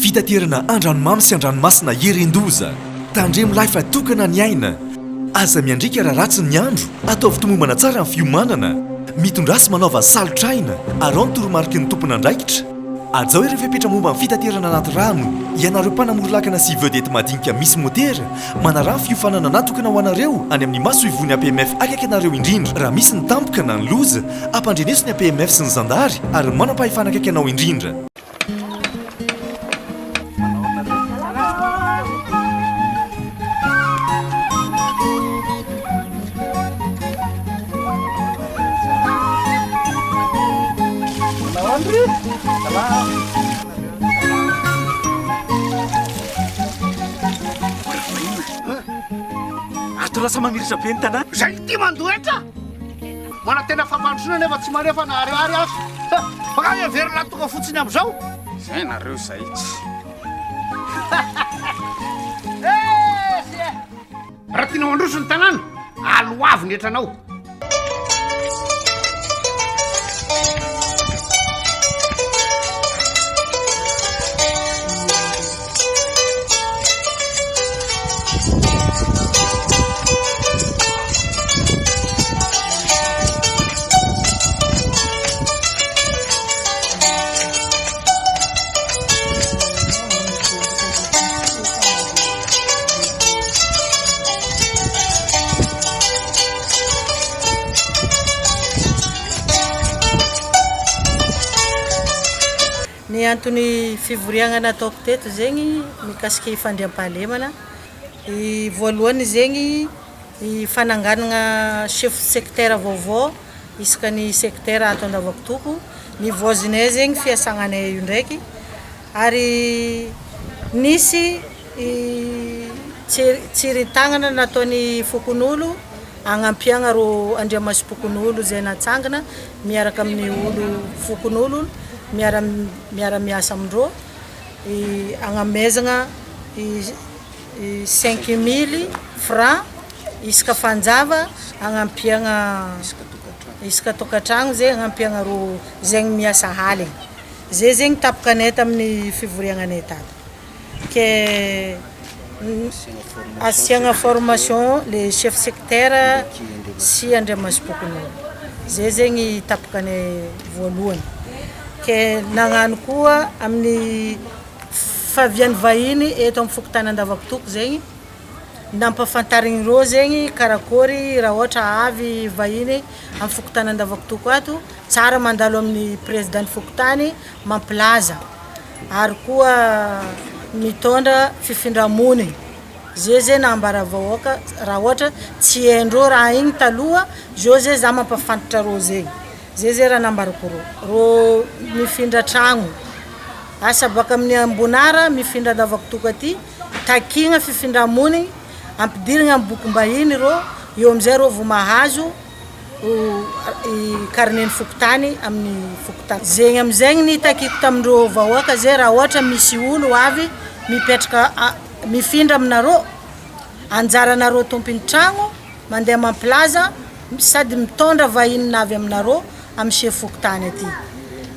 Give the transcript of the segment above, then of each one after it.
Fitaterana andranomamy sy andranomasina Herendoza. Tandremo lahy fa tokana ny aina. Aza miandrika raha ratsy ny andro. Ataovy tomombana tsara ny fiomanana. Mitondrasy manaova salotraina. Arao ny toromarika ny tompon'andraikitra. Azao ireo fepetra momba ny fitaterana anaty rano. Ianareo mpanamory-lakana sy vedety madinika misy motera. Manarà ny fiofanana natokana ho anareo any amin'ny maso ivony APMF akaiky anareo indrindra. Raha misy ny tampoka na ny loza, ampandreneso ny APMF sy ny zandary ary manam-pahefana akaiky anao indrindra. Ato lasa mamiritra be ny tanàna. Zay ty mandoetra. Mana tena fampandrosoana nefa tsy manefa na ariary azo. Baka everina tonga fotsiny am'izao. Zay nareo zay tsy. Raha tianao androso ny tanàna, aloavy ny etranao. Ny antony fivoriagna nataoko teto zegny mikasiky fandriam-pahalemana. Voalohany zegny fananganana chef secteur vaovao isaka ny secteur ato Andavakitoko. Ny voisinay zegny fiasagnanay io ndraiky. Ary nisy tsirin-tagnana nataon'ny fokon'olo agnampiagna ro andriamasom-pokon'olo zay natsangana miaraka amin'ny olo fokon'olo miara-miasa amindreo agnamezagna 5 000 francs isaka fanjava agnampiagna isaka tokatragno zay agnampiagna ro zegny miasa haligny. Zay zegny tapokanay tamin'ny fivoriagnanay tato. Ke asiagna formation le chef secteur sy andriamasom-pokon'olo. Zay zegny tapokanay voalohany. Ke nagnano koa amin'ny favian'ny vahiny eto amin'ny fokotany Andavakitoko zegny nampafantarigny reo zegny karakory raha ohatra avy vahiny amin'ny fokotany Andavakitoko ato tsara mandalo amin'ny président fokotany mampilaza ary koa mitondra fifindramony. Zay nambara vahoaka raha ohatra tsy haindreo raha igny taloha zao zay za mampafantatra reo zegny. Zay raha nambarako ro mifindra tragno asa baka amin'ny ambonara mifindra Andavakitoko aty takigna fifindramony ampidirigna amin'ny bokim-bahiny ro eo amizay ro vao mahazo carnet fokotany amin'ny fokotany. Zegny amizegny ny takiko tamindreo vahoaka zay raha ohatra misy olo avy mipetraka mifindra aminareo anjaranareo tompony tragno mandeha mampilaza sady mitondra vahiny navy aminareo amin'ny chef fokotany aty.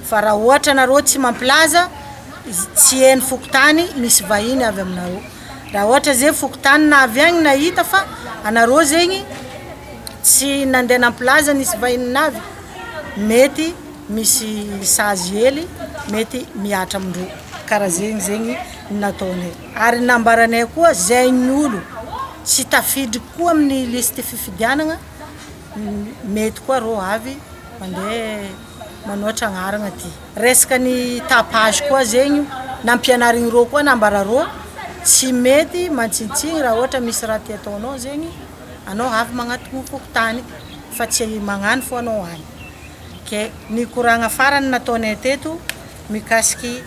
Fa raha ohatra nareo tsy mampilaza tsy hainy fokotany misy vahiny avy aminareo. Raha ohatra zay fokotany navy agny nahita fa anareo zegny tsy nandeha nampilaza nisy vahiny navy mety misy sazy hely mety miatra amindreo. Karaha zegny nataonay. Ary nambaranay koa zegny olo tsy tafidriky koa amin'ny liste fifidianana mety koa reo avy mandeha manoatra agnarana aty. Resaka ny tapage koa zegny nampianarigny reo koa nambara reo tsy mety mantsintsiny raha ohatra misy raha ty ataonao zegny anao avy magnatony fokotany fa tsy magnano fo anao agny. Ke ny koragna farany nataonay teto mikasiky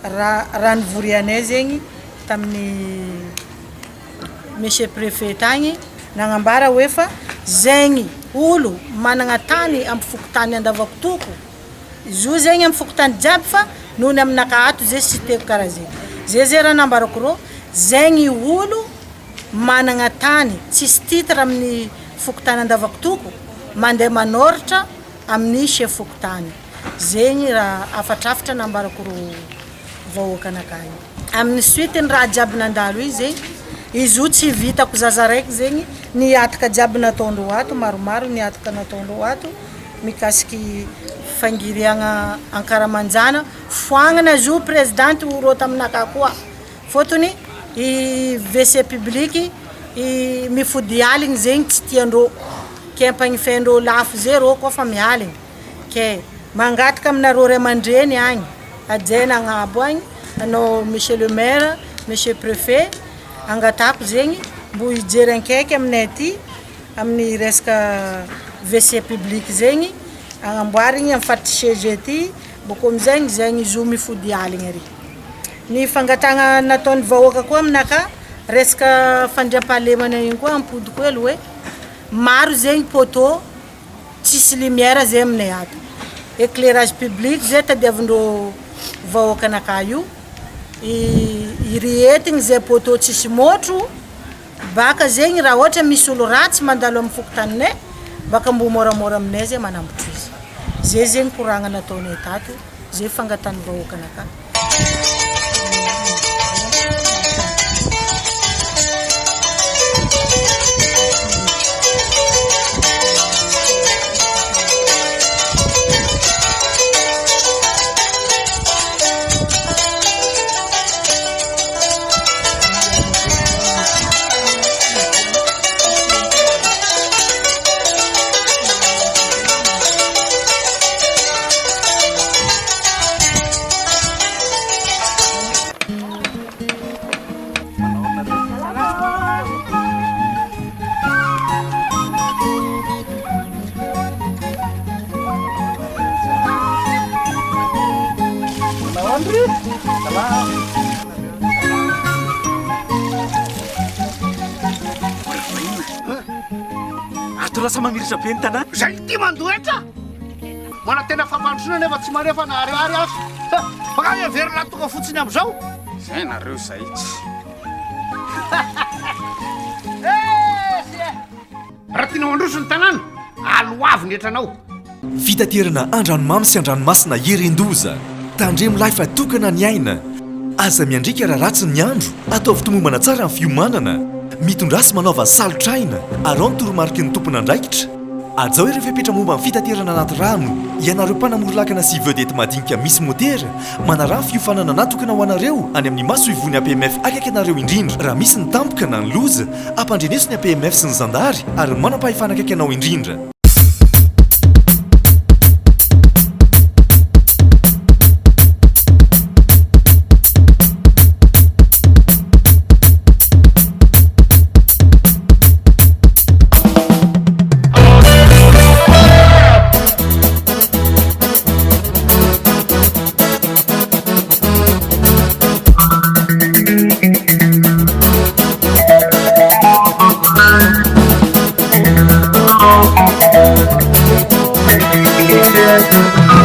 raha nivorianay zegny tamin'ny monsieur préfet agny nagnambara hoe fa zegny olo managna tany amin'ny fokotany Andavakitoko izo zegny amin'ny fokotany jiaby fa nony aminaka ato zay sy teko karaha zegny. Zay raha nambarako reo zegny olo managna tany tsisy titre amin'ny fokotany Andavakitoko mandeha manoratra amin'ny chef fokotany. zegny raha afatrafatra nambarako ro vahoaka anakay amin'ny suite-ny raha jiaby nandalo izy zegny izy io tsy vitako zaza raiky zegny niataka jiaby nataondreo ato maromaro niataka nataondreo ato mikasiky fangiriagna Ankaramanjana foagnana zo présidente ro taminaka koa fotony i WC public i mifody aligny zegny tsy tiandreo ke ampagnifendreo lafo zero koa fa mialigny ke mangataka aminareo ray aman-dreny agny ajaina agnabo agny anao monsieur le maire monsieur préfet angatako zegny mbo hijery ankaiky aminay aty amin'ny resaka WC public zegny agnamboarigny amin'ny fatrisiege aty boko amizegny zegny izo mifody aligny ary ny fangatagna nataony vahoaka koa aminaka resaka fandriampahalemana igny koa ampodiko elo hoe maro zegny poteau tsisy lumière zay aminay ato éclairage public zay tadiavindreo vahoaka anaka io i rietigny zay poteau tsisy motro baka zegny raha ohatra misy olo ratsy mandalo amin'ny fokotaninay baka mbo moramora aminay zay manambotro izy zay zegny koragna nataonay tato zay fangatany vahoaka anaka ato lasa mamiritra be ny tanàna zay ty mandoetra mana tena fampandrosona nefa tsy manefa na ariary azo fakay verina tonga fotsiny am'izao zay nareo zay tsy raha tiana mandroso ny tanàna aloavy ny etranao fitaterana andranomamy sy andranomasina iren-doza tandremo laifa tokana ny aina aza miandrika raha ratsy ny andro ataovy tomombana tsara ny fiomanana mitondrasy manaova salotraina arao ny toromarika ny tompona andraikitra ajao ireo fepetra momba amin'ny fitaterana anaty rano ianareo mpanamorolakana sy vedety madinika misy motera manarah ny fiofanana natokana ho anareo any amin'ny maso ivony APMF akaiky anareo indrindra raha misy ny tampoka na ny loza ampandreneso ny APMF sy ny zandary ary manam-pahefana akaiky anao indrindra Yes.